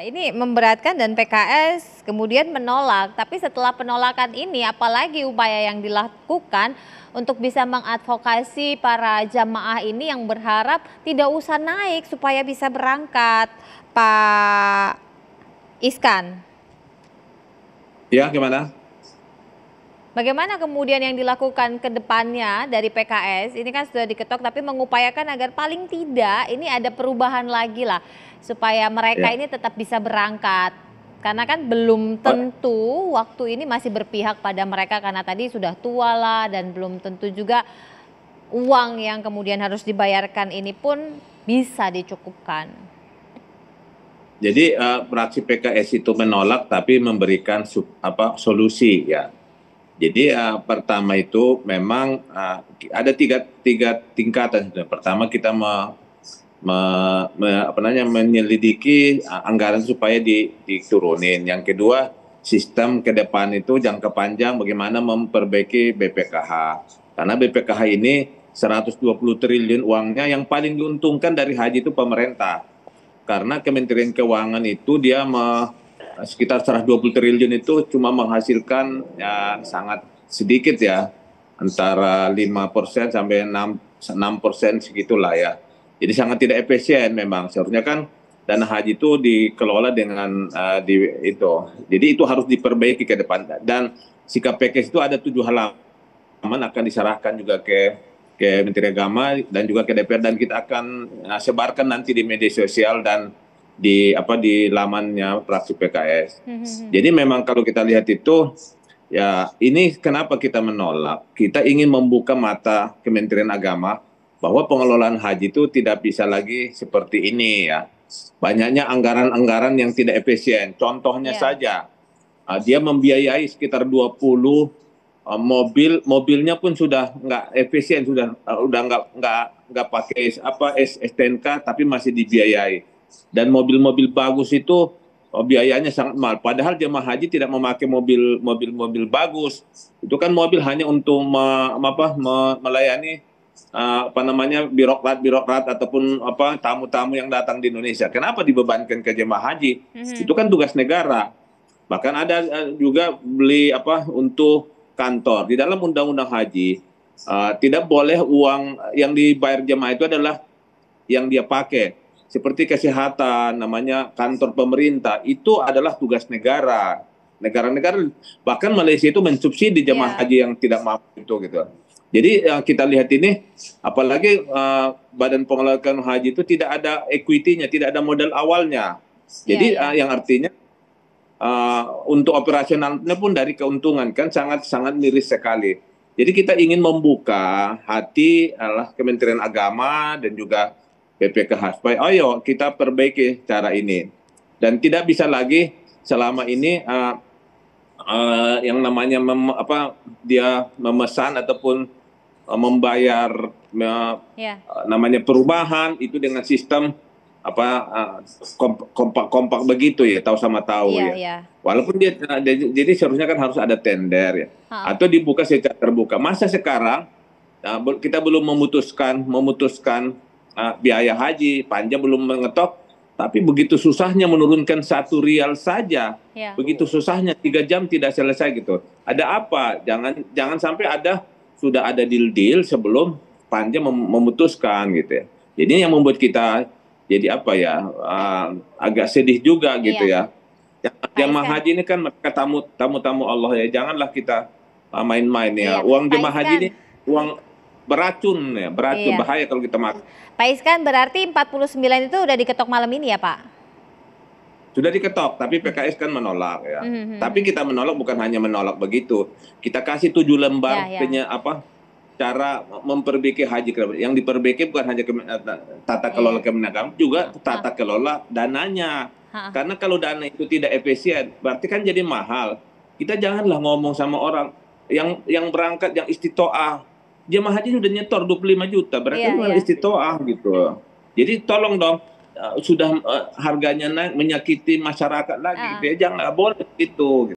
Ini memberatkan dan PKS kemudian menolak, tapi setelah penolakan ini apalagi upaya yang dilakukan untuk bisa mengadvokasi para jamaah ini yang berharap tidak usah naik supaya bisa berangkat, Pak Iskan. Ya, gimana? Bagaimana kemudian yang dilakukan ke depannya dari PKS? Ini kan sudah diketok tapi mengupayakan agar paling tidak ini ada perubahan lagi lah supaya mereka Ya. ini tetap bisa berangkat. Karena kan belum Oh, tentu waktu ini masih berpihak pada mereka karena tadi sudah tua lah dan belum tentu juga uang yang kemudian harus dibayarkan ini pun bisa dicukupkan. jadi fraksi PKS itu menolak tapi memberikan solusi ya. Jadi pertama itu memang ada tiga tingkatan. Pertama kita menyelidiki anggaran supaya diturunin. Yang kedua, sistem ke depan itu jangka panjang bagaimana memperbaiki BPKH. Karena BPKH ini 120 triliun uangnya yang paling diuntungkan dari haji itu pemerintah. Karena Kementerian Keuangan itu dia sekitar 120 triliun itu cuma menghasilkan ya sangat sedikit ya, antara 5% sampai 6% segitulah ya. Jadi sangat tidak efisien memang. Seharusnya kan dana haji itu dikelola dengan itu. Jadi itu harus diperbaiki ke depan. Dan sikap PKS itu ada 7 halaman akan diserahkan juga ke Menteri Agama dan juga ke DPR, dan kita akan sebarkan nanti di media sosial dan di lamannya fraksi PKS. Jadi memang kalau kita lihat itu ya, ini kenapa kita menolak? Kita ingin membuka mata Kementerian Agama bahwa pengelolaan haji itu tidak bisa lagi seperti ini ya. Banyaknya anggaran-anggaran yang tidak efisien. Contohnya Ya. saja, dia membiayai sekitar 20 mobilnya pun sudah nggak efisien, udah nggak pakai STNK tapi masih dibiayai. Dan mobil-mobil bagus itu biayanya sangat mahal. Padahal jemaah haji tidak memakai mobil bagus. Itu kan mobil hanya untuk melayani birokrat ataupun tamu-tamu yang datang di Indonesia. Kenapa dibebankan ke jemaah haji? Itu kan tugas negara. Bahkan ada juga beli untuk kantor. Di dalam undang-undang haji tidak boleh uang yang dibayar jemaah itu adalah yang dia pakai. Seperti kesehatan, namanya kantor pemerintah, itu adalah tugas negara. Negara-negara, bahkan Malaysia itu mensubsidi jemaah Ya. haji yang tidak mampu itu gitu. Jadi kita lihat ini, apalagi Badan Pengelolaan Haji itu tidak ada equity-nya, tidak ada modal awalnya. Ya, Jadi ya. yang artinya untuk operasionalnya pun dari keuntungan kan sangat miris sekali. Jadi kita ingin membuka hati Kementerian Agama dan juga BPKH supaya ayo kita perbaiki cara ini, dan tidak bisa lagi selama ini yang namanya dia memesan ataupun membayar Ya. namanya perubahan itu dengan sistem kompak begitu ya, tahu sama tahu Iya, ya. iya. Walaupun jadi seharusnya kan harus ada tender ya, Ha. atau dibuka secara terbuka. Masa sekarang kita belum memutuskan biaya haji, panja belum mengetok, tapi begitu susahnya menurunkan 1 rial saja, Ya. begitu susahnya 3 jam tidak selesai gitu. Ada apa? Jangan sampai sudah ada deal sebelum panja memutuskan gitu ya. Jadi yang membuat kita jadi agak sedih juga gitu Iya. ya. Pak Jamaah Iskan. haji ini kan mereka tamu-tamu Allah ya. Janganlah kita main-main ya. Iya, Uang Pak jemaah haji Iskan. ini uang beracun ya, beracun, Iya. bahaya kalau kita makan. Pak Iskan, berarti 49 itu udah diketok malam ini ya, Pak? Sudah diketok, tapi PKS kan menolak ya. Tapi kita menolak bukan hanya menolak begitu. Kita kasih 7 lembar Ya, ya. cara memperbaiki haji. Yang diperbaiki bukan hanya tata kelola Iya. Kemenagam, juga tata kelola dananya. Ha. Karena kalau dana itu tidak efisien, berarti kan jadi mahal. Kita janganlah ngomong sama orang yang berangkat, yang istitoah. Jemaah haji sudah nyetor 25 juta, berarti Iya, kan iya. istitoah gitu. Jadi tolong dong, sudah harganya naik, menyakiti masyarakat lagi, Ah. dia jangan boleh gitu.